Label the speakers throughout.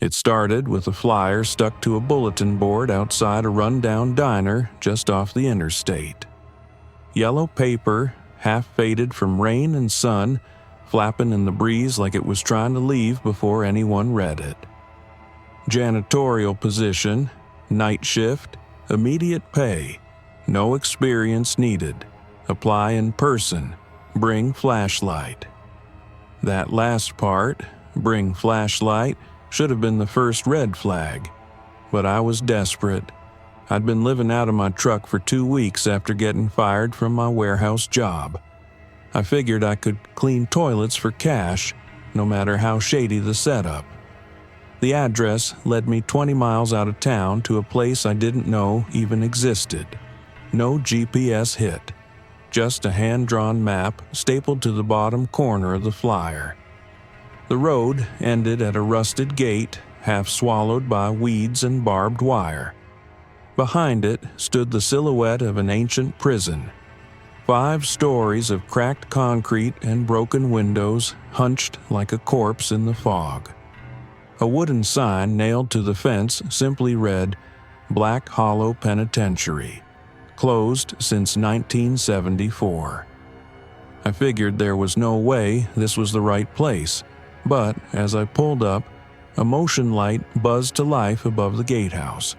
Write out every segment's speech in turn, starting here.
Speaker 1: It started with a flyer stuck to a bulletin board outside a rundown diner just off the interstate. Yellow paper, half faded from rain and sun, flapping in the breeze like it was trying to leave before anyone read it. Janitorial position, night shift, immediate pay, no experience needed. Apply in person, bring flashlight. That last part, bring flashlight, should have been the first red flag. But I was desperate. I'd been living out of my truck for 2 weeks after getting fired from my warehouse job. I figured I could clean toilets for cash, no matter how shady the setup. The address led me 20 miles out of town to a place I didn't know even existed. No GPS hit, just a hand-drawn map stapled to the bottom corner of the flyer. The road ended at a rusted gate, half swallowed by weeds and barbed wire. Behind it stood the silhouette of an ancient prison. 5 stories of cracked concrete and broken windows hunched like a corpse in the fog. A wooden sign nailed to the fence simply read, Black Hollow Penitentiary, closed since 1974. I figured there was no way this was the right place, but as I pulled up, a motion light buzzed to life above the gatehouse.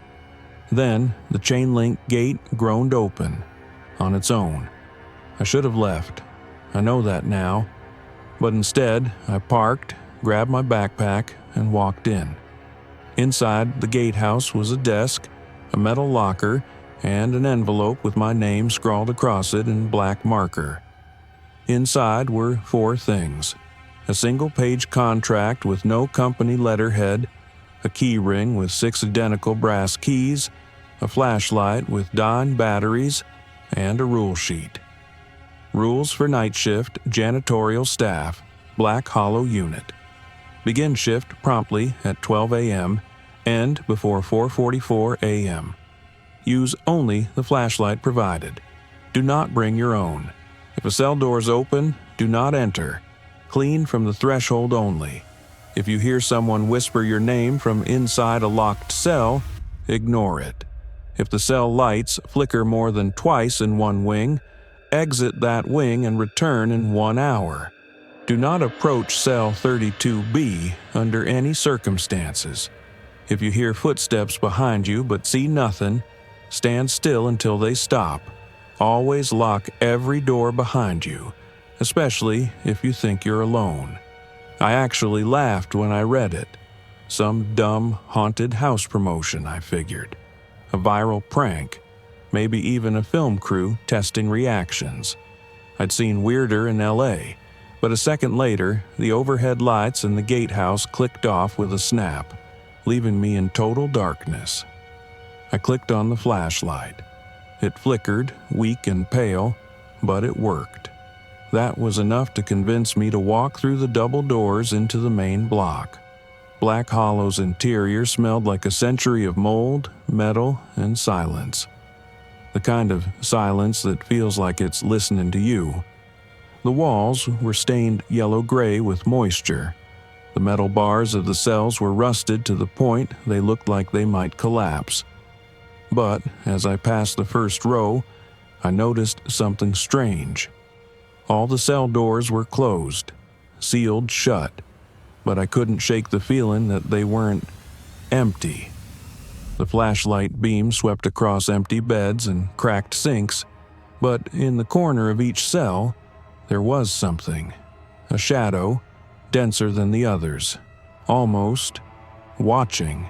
Speaker 1: Then the chain-link gate groaned open, on its own. I should have left. I know that now. But instead, I parked, grabbed my backpack, and walked in. Inside the gatehouse was a desk, a metal locker, and an envelope with my name scrawled across it in black marker. Inside were 4 things: a single-page contract with no company letterhead, a key ring with 6 identical brass keys, a flashlight with Dyne batteries, and a rule sheet. Rules for night shift, janitorial staff, Black Hollow unit. Begin shift promptly at 12 a.m., end before 4:44 a.m. Use only the flashlight provided. Do not bring your own. If a cell door is open, do not enter. Clean from the threshold only. If you hear someone whisper your name from inside a locked cell, ignore it. If the cell lights flicker more than twice in one wing, exit that wing and return in 1 hour. Do not approach cell 32B under any circumstances. If you hear footsteps behind you but see nothing, stand still until they stop. Always lock every door behind you, especially if you think you're alone. I actually laughed when I read it. Some dumb, haunted house promotion, I figured. A viral prank. Maybe even a film crew testing reactions. I'd seen weirder in LA, but a second later, the overhead lights in the gatehouse clicked off with a snap, leaving me in total darkness. I clicked on the flashlight. It flickered, weak and pale, but it worked. That was enough to convince me to walk through the double doors into the main block. Black Hollow's interior smelled like a century of mold, metal, and silence. The kind of silence that feels like it's listening to you. The walls were stained yellow-gray with moisture. The metal bars of the cells were rusted to the point they looked like they might collapse. But as I passed the first row, I noticed something strange. All the cell doors were closed, sealed shut, but I couldn't shake the feeling that they weren't empty. The flashlight beam swept across empty beds and cracked sinks, but in the corner of each cell, there was something. A shadow, denser than the others, almost watching.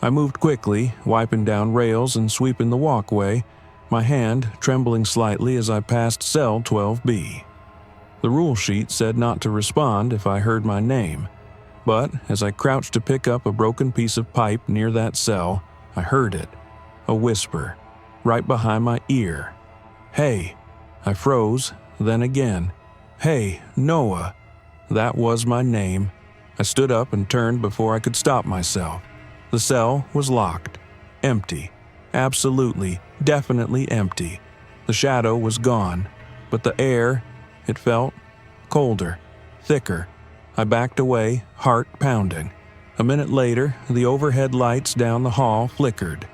Speaker 1: I moved quickly, wiping down rails and sweeping the walkway, my hand trembling slightly as I passed cell 12B. The rule sheet said not to respond if I heard my name, but as I crouched to pick up a broken piece of pipe near that cell, I heard it, a whisper, right behind my ear. "Hey." I froze, then again. "Hey, Noah." That was my name. I stood up and turned before I could stop myself. The cell was locked, empty, absolutely, definitely empty. The shadow was gone, but the air, it felt colder, thicker. I backed away, heart pounding. A minute later, the overhead lights down the hall flickered.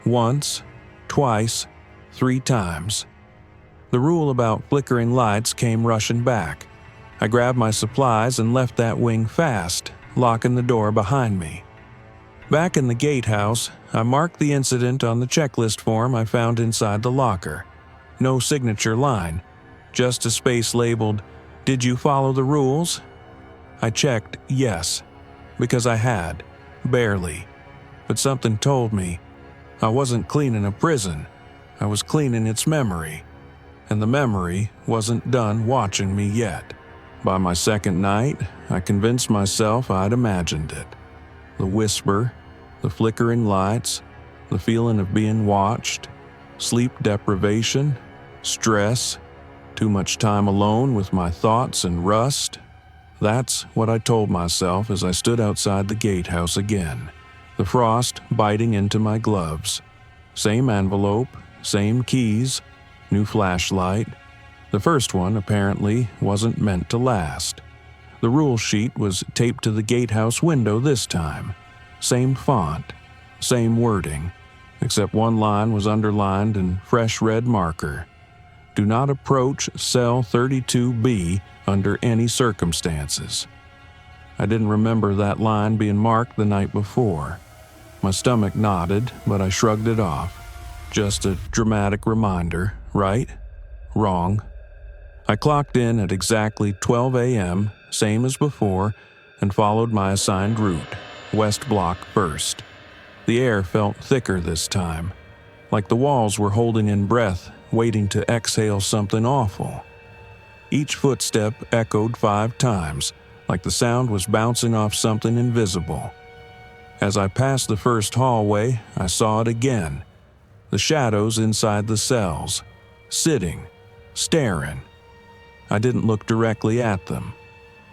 Speaker 1: Once, twice, 3 times. The rule about flickering lights came rushing back. I grabbed my supplies and left that wing fast, locking the door behind me. Back in the gatehouse, I marked the incident on the checklist form I found inside the locker. No signature line, just a space labeled, "Did you follow the rules?" I checked yes, because I had, barely. But something told me I wasn't cleaning a prison, I was cleaning its memory. And the memory wasn't done watching me yet. By my second night, I convinced myself I'd imagined it. The whisper, the flickering lights, the feeling of being watched, sleep deprivation, stress, too much time alone with my thoughts and rust. That's what I told myself as I stood outside the gatehouse again, the frost biting into my gloves. Same envelope, same keys, new flashlight. The first one apparently wasn't meant to last. The rule sheet was taped to the gatehouse window this time. Same font, same wording, except one line was underlined in fresh red marker. Do not approach cell 32B under any circumstances. I didn't remember that line being marked the night before. My stomach nodded, but I shrugged it off. Just a dramatic reminder, right? Wrong. I clocked in at exactly 12 a.m., same as before, and followed my assigned route, West Block first. The air felt thicker this time, like the walls were holding in breath, waiting to exhale something awful. Each footstep echoed 5 times, like the sound was bouncing off something invisible. As I passed the first hallway, I saw it again. The shadows inside the cells, sitting, staring. I didn't look directly at them.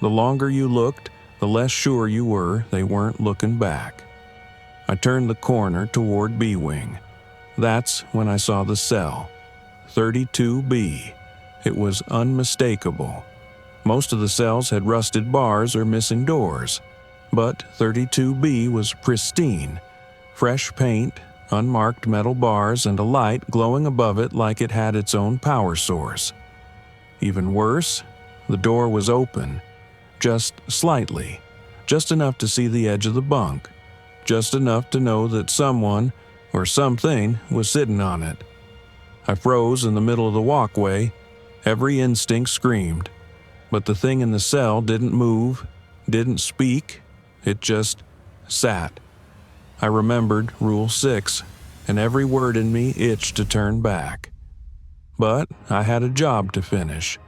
Speaker 1: The longer you looked, the less sure you were they weren't looking back. I turned the corner toward B-Wing. That's when I saw the cell, 32B. It was unmistakable. Most of the cells had rusted bars or missing doors, but 32B was pristine. Fresh paint, unmarked metal bars, and a light glowing above it like it had its own power source. Even worse, the door was open, just slightly, just enough to see the edge of the bunk, just enough to know that someone or something was sitting on it. I froze in the middle of the walkway. Every instinct screamed, but the thing in the cell didn't move, didn't speak, it just sat. I remembered Rule 6, and every word in me itched to turn back. But I had a job to finish,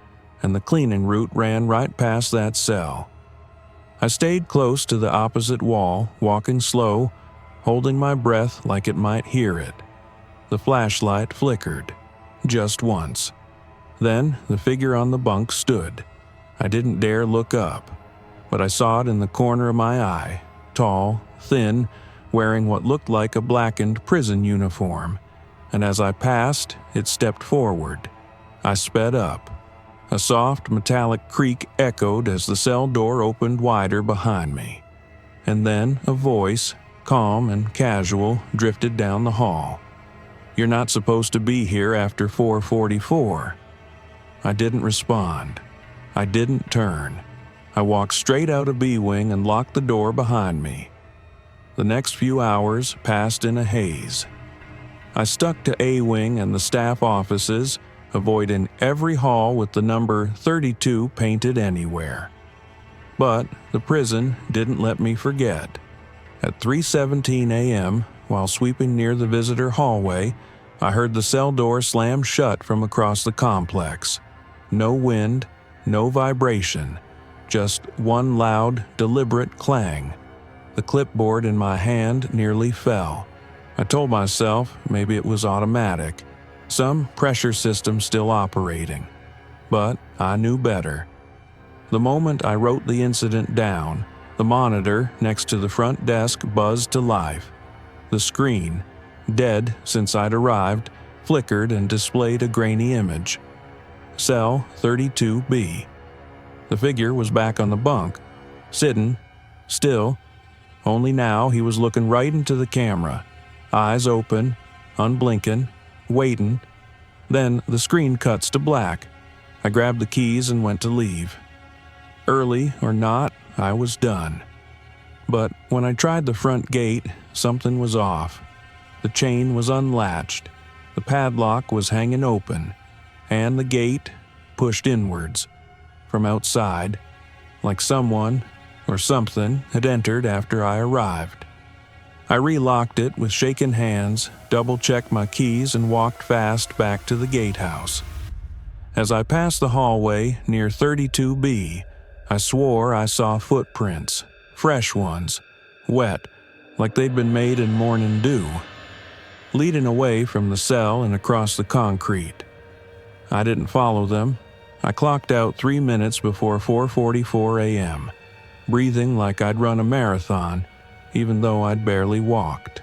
Speaker 1: and the cleaning route ran right past that cell. I stayed close to the opposite wall, walking slow, holding my breath like it might hear it. The flashlight flickered, just once. Then the figure on the bunk stood. I didn't dare look up, but I saw it in the corner of my eye, tall, thin, wearing what looked like a blackened prison uniform, and as I passed, it stepped forward. I sped up. A soft metallic creak echoed as the cell door opened wider behind me. And then a voice, calm and casual, drifted down the hall. "You're not supposed to be here after 4:44. I didn't respond. I didn't turn. I walked straight out of B-Wing and locked the door behind me. The next few hours passed in a haze. I stuck to A-Wing and the staff offices, avoiding every hall with the number 32 painted anywhere. But the prison didn't let me forget. At 3:17 a.m., while sweeping near the visitor hallway, I heard the cell door slam shut from across the complex. No wind, no vibration, just one loud, deliberate clang. The clipboard in my hand nearly fell. I told myself maybe it was automatic, some pressure system still operating. But I knew better. The moment I wrote the incident down, the monitor next to the front desk buzzed to life. The screen, dead since I'd arrived, flickered and displayed a grainy image. Cell 32B. The figure was back on the bunk, sitting, still, only now he was looking right into the camera, eyes open, unblinking, waiting. Then the screen cuts to black. I grabbed the keys and went to leave. Early or not, I was done. But when I tried the front gate, something was off. The chain was unlatched, the padlock was hanging open, and the gate pushed inwards from outside, like someone or something had entered after I arrived. I relocked it with shaking hands, double-checked my keys, and walked fast back to the gatehouse. As I passed the hallway near 32B, I swore I saw footprints, fresh ones, wet, like they'd been made in morning dew, leading away from the cell and across the concrete. I didn't follow them. I clocked out 3 minutes before 4:44 a.m., breathing like I'd run a marathon, even though I'd barely walked.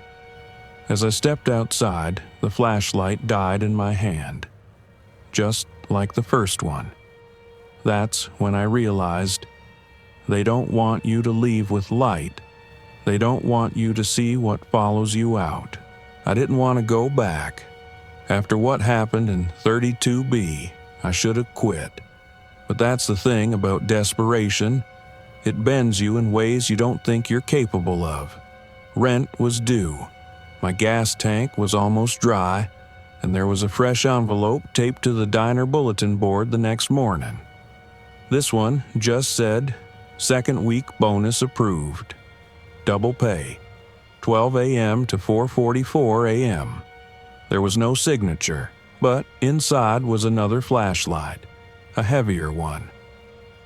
Speaker 1: As I stepped outside, the flashlight died in my hand, just like the first one. That's when I realized they don't want you to leave with light. They don't want you to see what follows you out. I didn't want to go back. After what happened in 32B, I should have quit. But that's the thing about desperation. It bends you in ways you don't think you're capable of. Rent was due. My gas tank was almost dry, and there was a fresh envelope taped to the diner bulletin board the next morning. This one just said, "Second week bonus approved. Double pay. 12 a.m. to 4:44 a.m. There was no signature, but inside was another flashlight, a heavier one.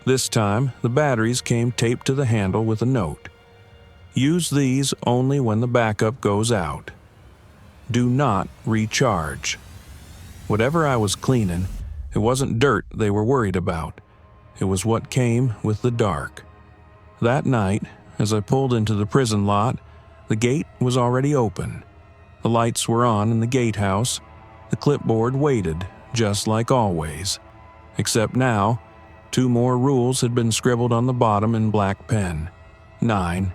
Speaker 1: This time, the batteries came taped to the handle with a note. Use these only when the backup goes out. Do not recharge. Whatever I was cleaning, it wasn't dirt they were worried about. It was what came with the dark. That night, as I pulled into the prison lot, the gate was already open. The lights were on in the gatehouse. The clipboard waited, just like always. Except now, 2 more rules had been scribbled on the bottom in black pen. 9.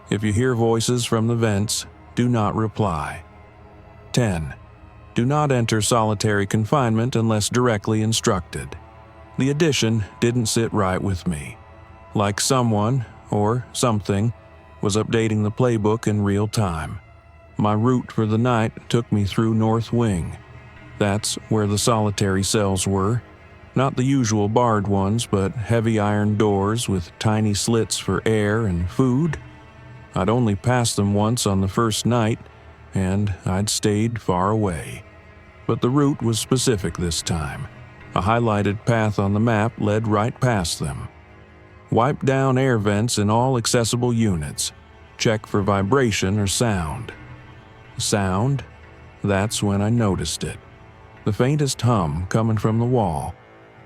Speaker 1: If you hear voices from the vents, do not reply. 10. Do not enter solitary confinement unless directly instructed. The addition didn't sit right with me. Like someone, or something, was updating the playbook in real time. My route for the night took me through North Wing. That's where the solitary cells were. Not the usual barred ones, but heavy iron doors with tiny slits for air and food. I'd only passed them once on the first night, and I'd stayed far away. But the route was specific this time. A highlighted path on the map led right past them. Wipe down air vents in all accessible units. Check for vibration or sound. Sound? That's when I noticed it. The faintest hum coming from the wall.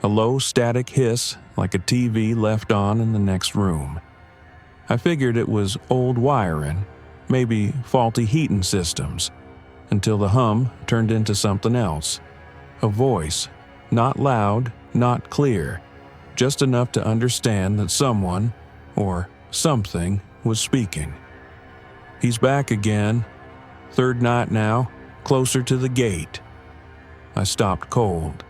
Speaker 1: A low static hiss like a TV left on in the next room. I figured it was old wiring, maybe faulty heating systems, until the hum turned into something else. A voice, not loud, not clear, just enough to understand that someone, or something, was speaking. He's back again. 3rd night now, closer to the gate. I stopped cold.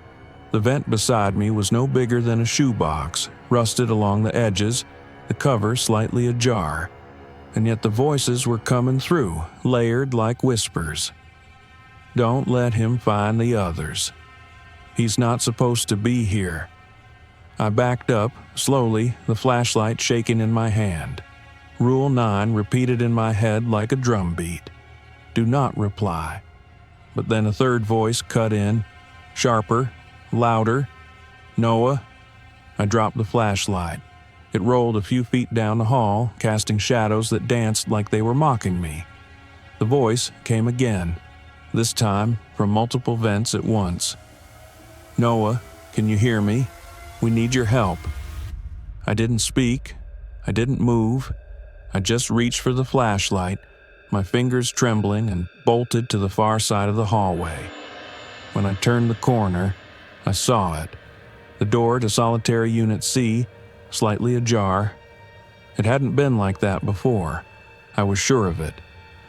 Speaker 1: The vent beside me was no bigger than a shoebox, rusted along the edges, the cover slightly ajar, and yet the voices were coming through, layered like whispers. Don't let him find the others. He's not supposed to be here. I backed up, slowly, the flashlight shaking in my hand. Rule 9 repeated in my head like a drumbeat. Do not reply. But then a third voice cut in, sharper, louder. Noah. I dropped the flashlight. It rolled a few feet down the hall, casting shadows that danced like they were mocking me. The voice came again, this time from multiple vents at once. Noah, can you hear me? We need your help. I didn't speak. I didn't move. I just reached for the flashlight, my fingers trembling, and bolted to the far side of the hallway. When I turned the corner, I saw it. The door to Solitary Unit C, slightly ajar. It hadn't been like that before. I was sure of it.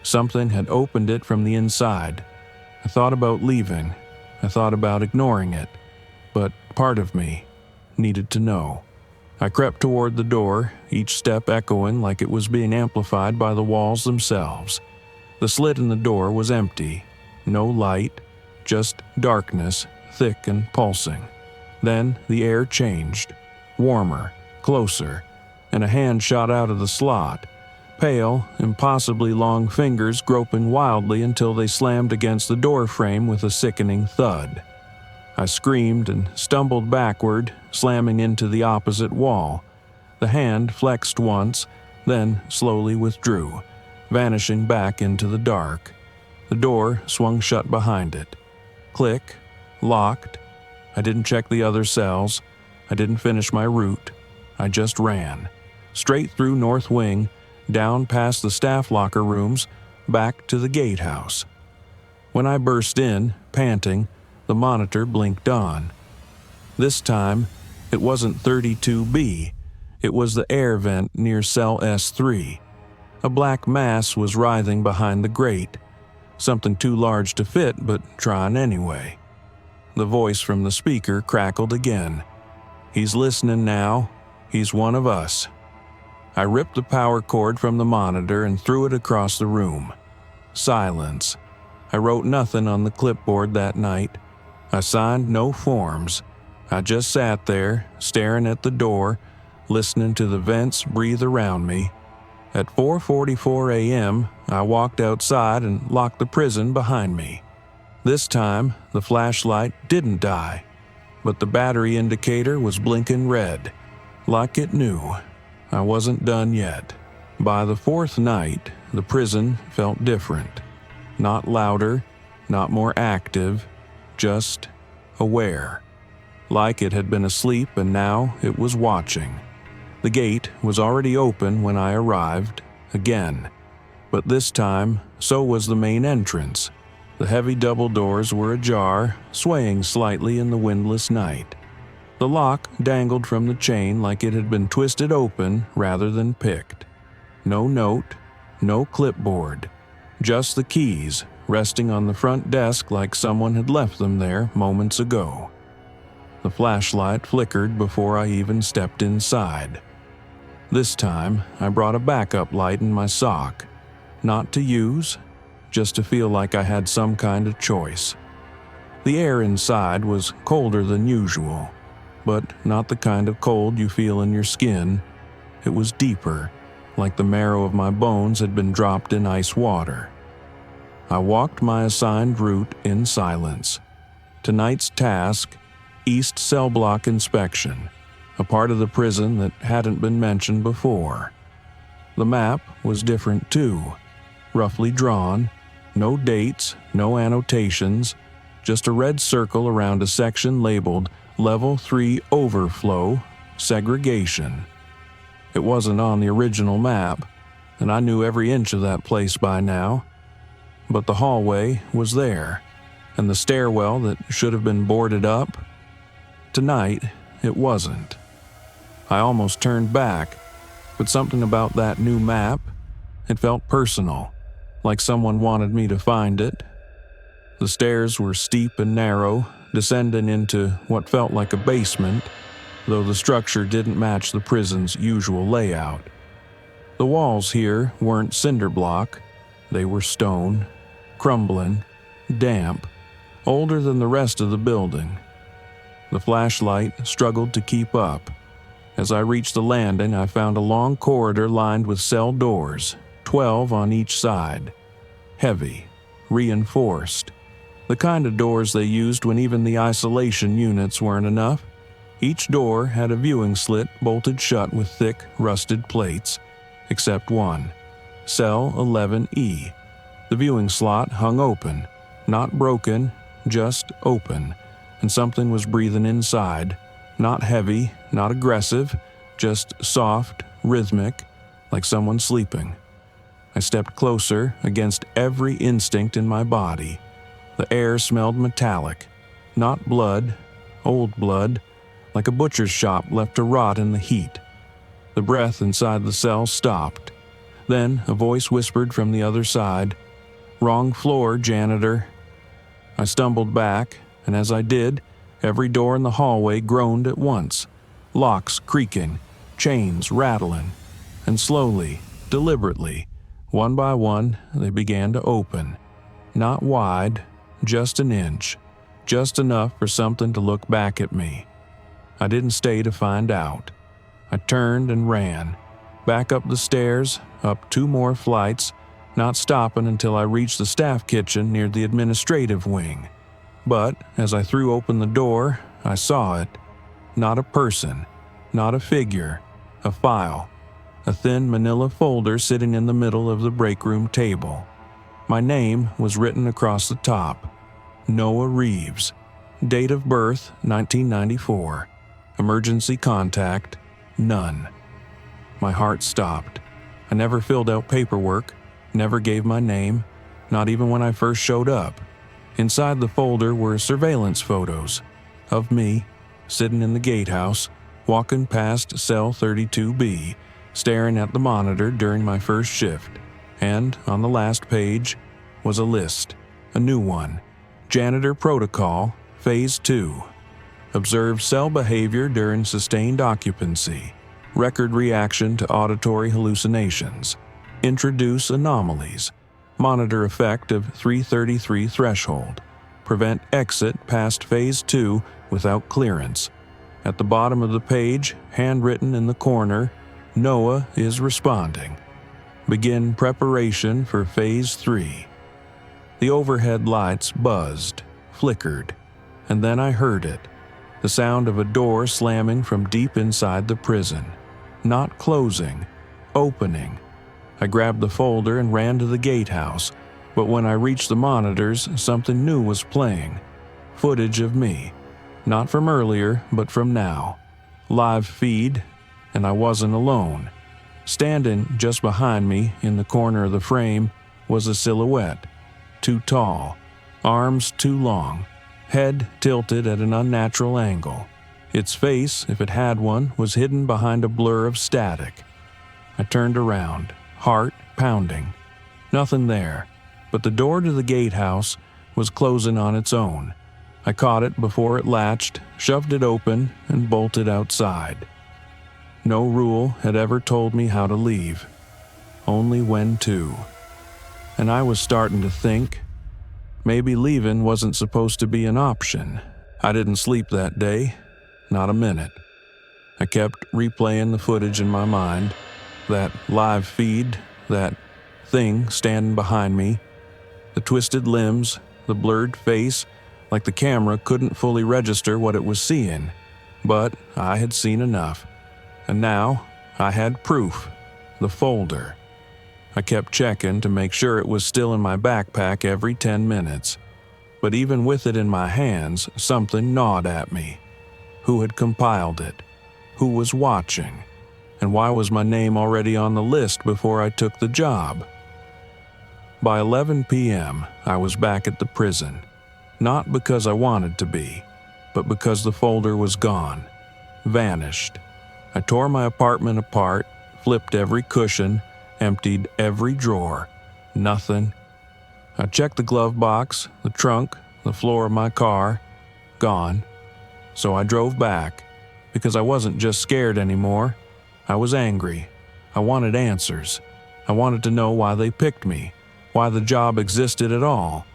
Speaker 1: Something had opened it from the inside. I thought about leaving. I thought about ignoring it. But part of me needed to know. I crept toward the door, each step echoing like it was being amplified by the walls themselves. The slit in the door was empty. No light, just darkness, thick and pulsing. Then the air changed. Warmer, closer, and a hand shot out of the slot. Pale, impossibly long fingers groping wildly until they slammed against the door frame with a sickening thud. I screamed and stumbled backward, slamming into the opposite wall. The hand flexed once, then slowly withdrew, vanishing back into the dark. The door swung shut behind it. Click, locked. I didn't check the other cells. I didn't finish my route. I just ran. Straight through North Wing, down past the staff locker rooms, back to the gatehouse. When I burst in, panting, the monitor blinked on. This time, it wasn't 32B. It was the air vent near cell S3. A black mass was writhing behind the grate. Something too large to fit, but trying anyway. The voice from the speaker crackled again. He's listening now. He's one of us. I ripped the power cord from the monitor and threw it across the room. Silence. I wrote nothing on the clipboard that night. I signed no forms. I just sat there, staring at the door, listening to the vents breathe around me. At 4:44 a.m., I walked outside and locked the prison behind me. This time, the flashlight didn't die, but the battery indicator was blinking red, like it knew. I wasn't done yet. By the fourth night, the prison felt different. Not louder, not more active, just aware. Like it had been asleep and now it was watching. The gate was already open when I arrived, again. But this time, so was the main entrance. The heavy double doors were ajar, swaying slightly in the windless night. The lock dangled from the chain like it had been twisted open rather than picked. No note, no clipboard, just the keys resting on the front desk like someone had left them there moments ago. The flashlight flickered before I even stepped inside. This time, I brought a backup light in my sock. Not to use, just to feel like I had some kind of choice. The air inside was colder than usual, but not the kind of cold you feel in your skin. It was deeper, like the marrow of my bones had been dropped in ice water. I walked my assigned route in silence. Tonight's task, East Cell Block inspection, a part of the prison that hadn't been mentioned before. The map was different too, roughly drawn, no dates, no annotations, just a red circle around a section labeled Level 3 Overflow, Segregation. It wasn't on the original map, and I knew every inch of that place by now. But the hallway was there, and the stairwell that should have been boarded up. Tonight, it wasn't. I almost turned back, but something about that new map, it felt personal, like someone wanted me to find it. The stairs were steep and narrow, descending into what felt like a basement, though the structure didn't match the prison's usual layout. The walls here weren't cinder block, they were stone, crumbling, damp, older than the rest of the building. The flashlight struggled to keep up. As I reached the landing, I found a long corridor lined with cell doors, 12 on each side. Heavy, reinforced. The kind of doors they used when even the isolation units weren't enough. Each door had a viewing slit bolted shut with thick, rusted plates, except one, cell 11E. The viewing slot hung open, not broken, just open, and something was breathing inside, not heavy, not aggressive, just soft, rhythmic, like someone sleeping. I stepped closer against every instinct in my body. The air smelled metallic, not blood, old blood, like a butcher's shop left to rot in the heat. The breath inside the cell stopped. Then a voice whispered from the other side, "Wrong floor, janitor." I stumbled back, and as I did, every door in the hallway groaned at once, locks creaking, chains rattling, and slowly, deliberately, one by one, they began to open. Not wide, just an inch, just enough for something to look back at me. I didn't stay to find out. I turned and ran, back up the stairs, up 2 more flights, not stopping until I reached the staff kitchen near the administrative wing. But as I threw open the door, I saw it. Not a person, not a figure, a file, a thin manila folder sitting in the middle of the break room table. My name was written across the top. Noah Reeves. Date of birth, 1994. Emergency contact, none. My heart stopped. I never filled out paperwork, never gave my name, not even when I first showed up. Inside the folder were surveillance photos of me, sitting in the gatehouse, walking past cell 32B, staring at the monitor during my first shift. And on the last page was a list, a new one. Janitor Protocol, Phase 2. Observe cell behavior during sustained occupancy. Record reaction to auditory hallucinations. Introduce anomalies. Monitor effect of 333 threshold. Prevent exit past Phase 2 without clearance. At the bottom of the page, handwritten in the corner, Noah is responding. Begin preparation for Phase 3. The overhead lights buzzed, flickered, and then I heard it. The sound of a door slamming from deep inside the prison. Not closing, opening. I grabbed the folder and ran to the gatehouse, but when I reached the monitors, something new was playing. Footage of me. Not from earlier, but from now. Live feed, and I wasn't alone. Standing just behind me, in the corner of the frame, was a silhouette. Too tall, arms too long, head tilted at an unnatural angle. Its face, if it had one, was hidden behind a blur of static. I turned around, heart pounding. Nothing there, but the door to the gatehouse was closing on its own. I caught it before it latched, shoved it open, and bolted outside. No rule had ever told me how to leave, only when to. And I was starting to think, maybe leaving wasn't supposed to be an option. I didn't sleep that day, not a minute. I kept replaying the footage in my mind, that live feed, that thing standing behind me, the twisted limbs, the blurred face, like the camera couldn't fully register what it was seeing. But I had seen enough. And now I had proof, the folder. I kept checking to make sure it was still in my backpack every 10 minutes. But even with it in my hands, something gnawed at me. Who had compiled it? Who was watching? And why was my name already on the list before I took the job? By 11 p.m., I was back at the prison. Not because I wanted to be, but because the folder was gone. Vanished. I tore my apartment apart, flipped every cushion, emptied every drawer. Nothing. I checked the glove box, the trunk, the floor of my car. Gone. So I drove back, because I wasn't just scared anymore. I was angry. I wanted answers. I wanted to know why they picked me, why the job existed at all.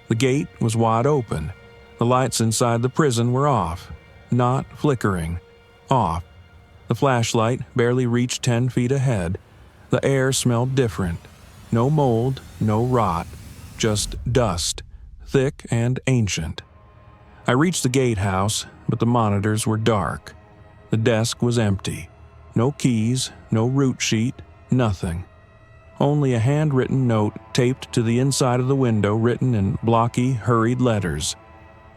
Speaker 1: The gate was wide open. The lights inside the prison were off. Not flickering. Off. The flashlight barely reached 10 feet ahead. The air smelled different. No mold, no rot. Just dust, thick and ancient. I reached the gatehouse, but the monitors were dark. The desk was empty. No keys, no route sheet, nothing. Only a handwritten note taped to the inside of the window written in blocky, hurried letters.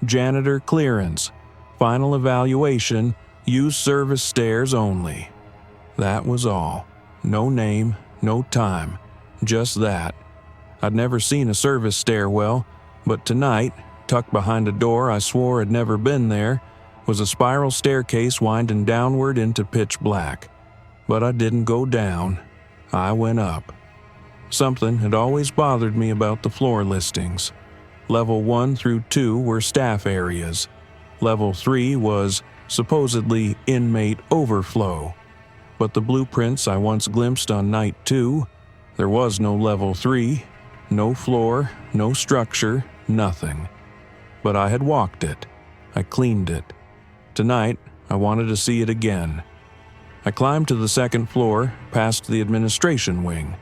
Speaker 1: Janitor clearance. Final evaluation. Use service stairs only. That was all. No name, no time. Just that. I'd never seen a service stairwell, but tonight, tucked behind a door I swore had never been there, was a spiral staircase winding downward into pitch black. But I didn't go down. I went up. Something had always bothered me about the floor listings. Level 1 through 2 were staff areas. Level 3 was supposedly inmate overflow. But the blueprints I once glimpsed on night 2, there was no level 3, no floor, no structure, nothing. But I had walked it. I cleaned it. Tonight, I wanted to see it again. I climbed to the second floor, past the administration wing.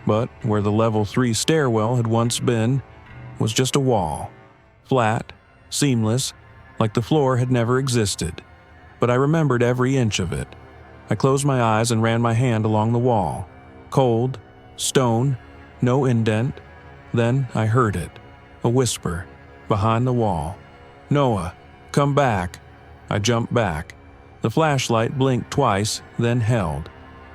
Speaker 1: But where the level 3 stairwell had once been was just a wall. Flat, seamless, like the floor had never existed. But I remembered every inch of it. I closed my eyes and ran my hand along the wall. Cold, stone, no indent. Then I heard it. A whisper, behind the wall. "Noah, come back." I jumped back. The flashlight blinked twice, then held.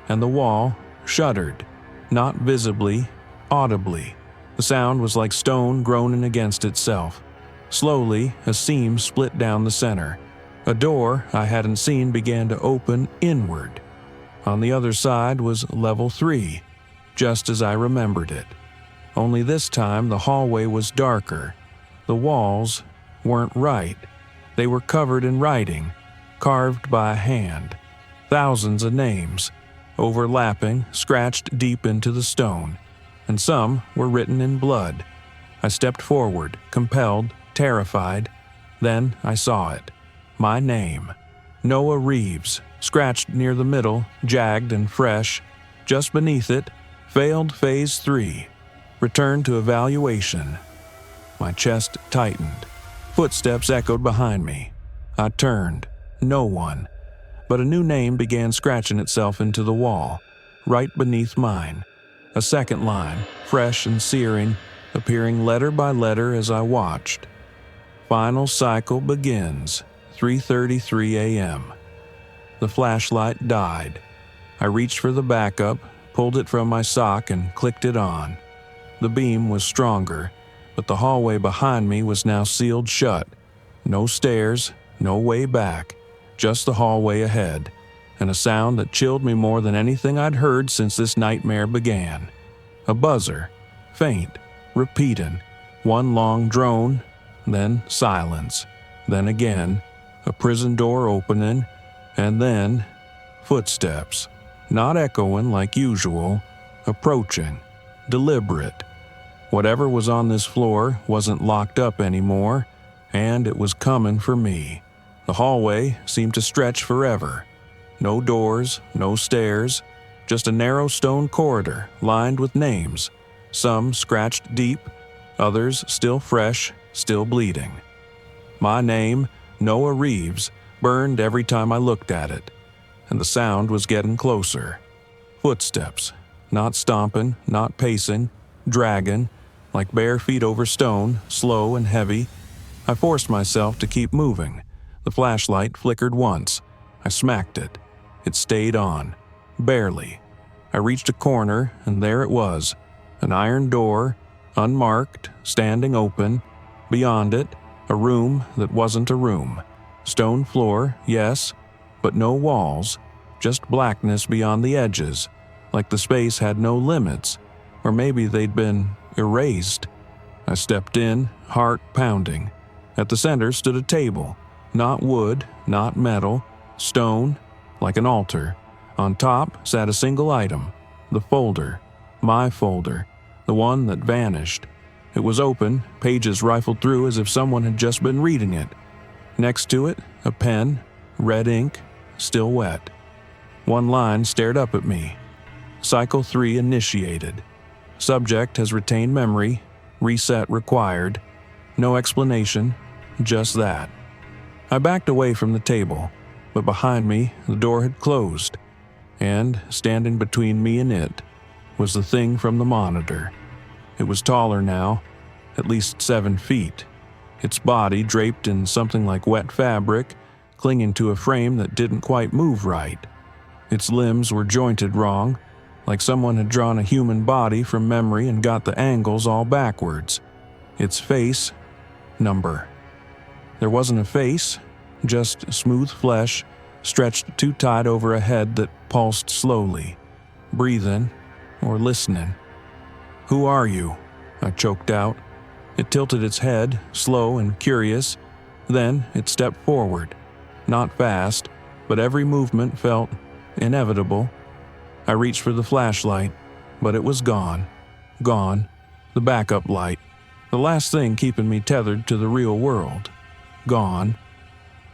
Speaker 1: And the wall shuddered. Not visibly, audibly. The sound was like stone groaning against itself. Slowly, a seam split down the center. A door I hadn't seen began to open inward. On the other side was level 3, just as I remembered it. Only this time the hallway was darker. The walls weren't right. They were covered in writing, carved by a hand. Thousands of names, overlapping, scratched deep into the stone, and some were written in blood. I stepped forward, compelled, terrified. Then I saw it. My name. Noah Reeves, scratched near the middle, jagged and fresh. Just beneath it, failed Phase 3. Return to evaluation. My chest tightened. Footsteps echoed behind me. I turned. No one. But a new name began scratching itself into the wall, right beneath mine. A second line, fresh and searing, appearing letter by letter as I watched. Final cycle begins, 3:33 a.m. The flashlight died. I reached for the backup, pulled it from my sock and clicked it on. The beam was stronger, but the hallway behind me was now sealed shut. No stairs, no way back, just the hallway ahead, and a sound that chilled me more than anything I'd heard since this nightmare began. A buzzer, faint, repeating, one long drone, then silence, then again, a prison door opening, and then footsteps, not echoing like usual, approaching, deliberate. Whatever was on this floor wasn't locked up anymore, and it was coming for me. The hallway seemed to stretch forever. No doors, no stairs, just a narrow stone corridor lined with names, some scratched deep, others still fresh, still bleeding. My name, Noah Reeves, burned every time I looked at it, and the sound was getting closer. Footsteps, not stomping, not pacing, dragging, like bare feet over stone, slow and heavy. I forced myself to keep moving. The flashlight flickered once. I smacked it. It stayed on. Barely. I reached a corner, and there it was. An iron door, unmarked, standing open. Beyond it, a room that wasn't a room. Stone floor, yes, but no walls. Just blackness beyond the edges, like the space had no limits, or maybe they'd been erased. I stepped in, heart pounding. At the center stood a table. Not wood, not metal, stone, like an altar. On top sat a single item, the folder, my folder, the one that vanished. It was open, pages rifled through as if someone had just been reading it. Next to it, a pen, red ink, still wet. One line stared up at me. Cycle 3 initiated. Subject has retained memory, reset required. No explanation, just that. I backed away from the table, but behind me the door had closed, and standing between me and it was the thing from the monitor. It was taller now, at least 7 feet, its body draped in something like wet fabric, clinging to a frame that didn't quite move right. Its limbs were jointed wrong, like someone had drawn a human body from memory and got the angles all backwards. Its face, number. There wasn't a face, just smooth flesh, stretched too tight over a head that pulsed slowly, breathing or listening. "Who are you?" I choked out. It tilted its head, slow and curious. Then it stepped forward. Not fast, but every movement felt inevitable. I reached for the flashlight, but it was gone. Gone. The backup light. The last thing keeping me tethered to the real world. Gone.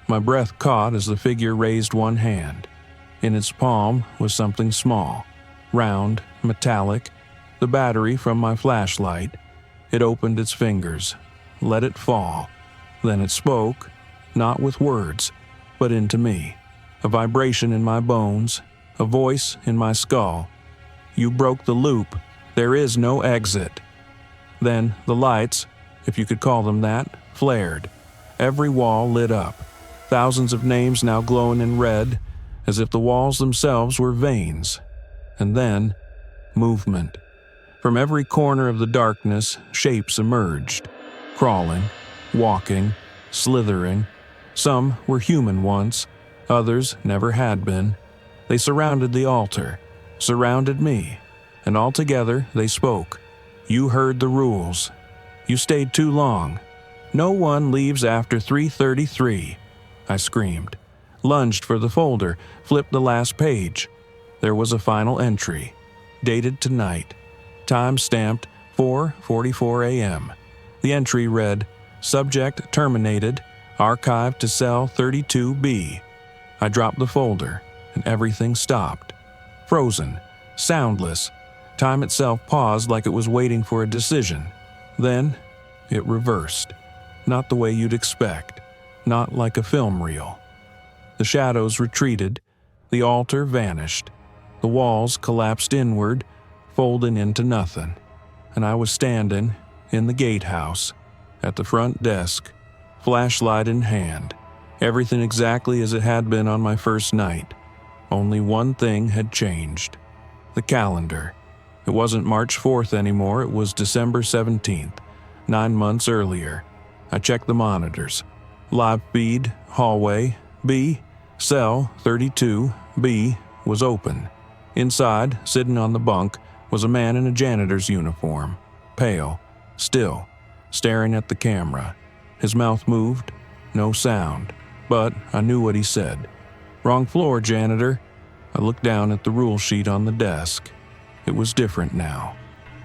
Speaker 1: My breath caught as the figure raised one hand. In its palm was something small, round, metallic, the battery from my flashlight. It opened its fingers, let it fall. Then it spoke, not with words, but into me. A vibration in my bones, a voice in my skull. "You broke the loop. There is no exit." Then the lights, if you could call them that, flared. Every wall lit up. Thousands of names now glowing in red, as if the walls themselves were veins. And then, movement. From every corner of the darkness, shapes emerged. Crawling, walking, slithering. Some were human once, others never had been. They surrounded the altar, surrounded me, and all together they spoke. "You heard the rules. You stayed too long. No one leaves after 3:33. I screamed, lunged for the folder, flipped the last page. There was a final entry, dated tonight, time stamped 4:44 a.m. The entry read, "Subject terminated, archived to cell 32B. I dropped the folder, and everything stopped. Frozen, soundless. Time itself paused like it was waiting for a decision. Then, it reversed. Not the way you'd expect. Not like a film reel. The shadows retreated. The altar vanished. The walls collapsed inward, folding into nothing. And I was standing in the gatehouse, at the front desk, flashlight in hand. Everything exactly as it had been on my first night. Only one thing had changed. The calendar. It wasn't March 4th anymore, it was December 17th, 9 months earlier. I checked the monitors. Live feed, hallway, B, cell 32B was open. Inside, sitting on the bunk, was a man in a janitor's uniform, pale, still, staring at the camera. His mouth moved, no sound, but I knew what he said. "Wrong floor, janitor." I looked down at the rule sheet on the desk. It was different now.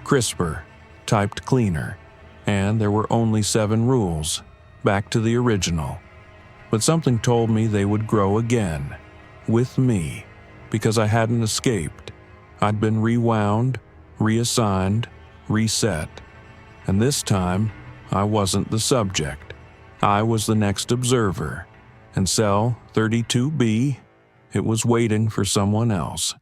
Speaker 1: Crisper, typed cleaner, and there were only 7 rules, back to the original. But something told me they would grow again, with me, because I hadn't escaped. I'd been rewound, reassigned, reset. And this time, I wasn't the subject. I was the next observer. And cell 32B, it was waiting for someone else.